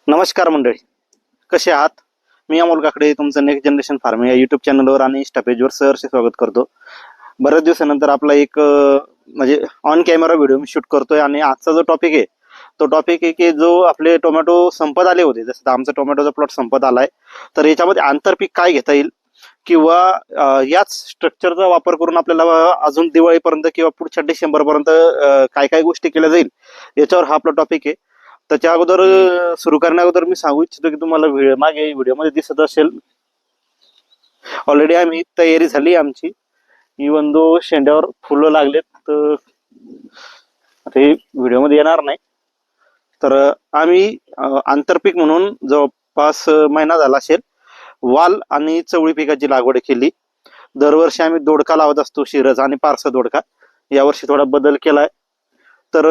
नमस्कार मंडळी, कसे आहात? मी अमोल काकडे तुमचं नेक्स्ट जनरेशन फार्मिंग या युट्यूब चॅनलवर आणि इंस्टा पेजवर सहर्ष स्वागत करतो. बऱ्याच दिवसानंतर आपला एक म्हणजे on camera video me shoot करतोय आणि आजचा जो टॉपिक आहे तो टॉपिक आहे की जो आपले टोमॅटो संपत आले होते, जसं आमचा टोमॅटोचा प्लॉट संपत आलाय, तर याच्यामध्ये आंतरपीक काय घेता येईल किंवा याच स्ट्रक्चरचा वापर करून आपल्याला अजून दिवाळीपर्यंत किंवा पुढच्या डिसेंबरपर्यंत काय काय गोष्टी केल्या जाईल याच्यावर हा आपला टॉपिक आहे. त्याच्या अगोदर सुरू करण्या अगोदर मी सांगू इच्छितो की तुम्हाला मागे व्हिडिओमध्ये दिसत असेल, ऑलरेडी आम्ही तयारी झाली आमची. इवन दो शेंड्यावर फुलं लागलेत, तर आता हे व्हिडिओमध्ये येणार नाही. तर आम्ही आंतरपीक म्हणून जवळपास महिना झाला असेल वाल आणि चवळी पिकाची लागवड केली. दरवर्षी आम्ही दोडका लावत असतो, शिरज आणि पारसा दोडका. यावर्षी थोडा बदल केलाय. तर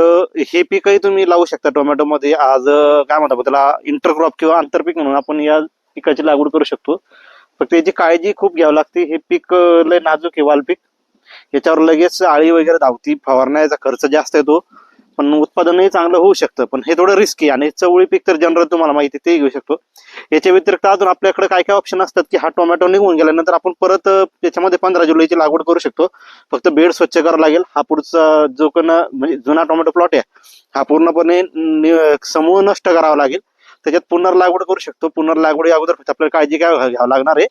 हे पीकही तुम्ही लावू शकता टोमॅटोमध्ये. आज काय म्हणतात त्याला, इंटरक्रॉप किंवा आंतरपीक म्हणून आपण या पिकाची लागवड करू शकतो. फक्त याची काळजी खूप घ्यावी लागते. हे पीक लय नाजूक आहे, वाल पीक. याच्यावर लगेच आळी वगैरे धावती, फवारण्याचा खर्च जास्त येतो, पण उत्पादनही चांगलं होऊ शकतं. पण हे थोडं रिस्की. आणि चवळी पीक तर जनरल तुम्हाला माहिती ते घेऊ शकतो. याच्या व्यतिरिक्त अजून आपल्याकडे काय काय ऑप्शन असतात की हा टोमॅटो निघून गेल्यानंतर आपण परत त्याच्यामध्ये 15 जुलैची लागवड करू शकतो. फक्त बेड स्वच्छ करावं लागेल. हा पुढचा जो कोण म्हणजे जुना टोमॅटो प्लॉट आहे हा पूर्णपणे समूह नष्ट करावा लागेल. त्याच्यात पुनर्लागवड करू शकतो. पुनर्लागवडी अगोदर आपल्याला काळजी काय घ्यावं लागणार आहे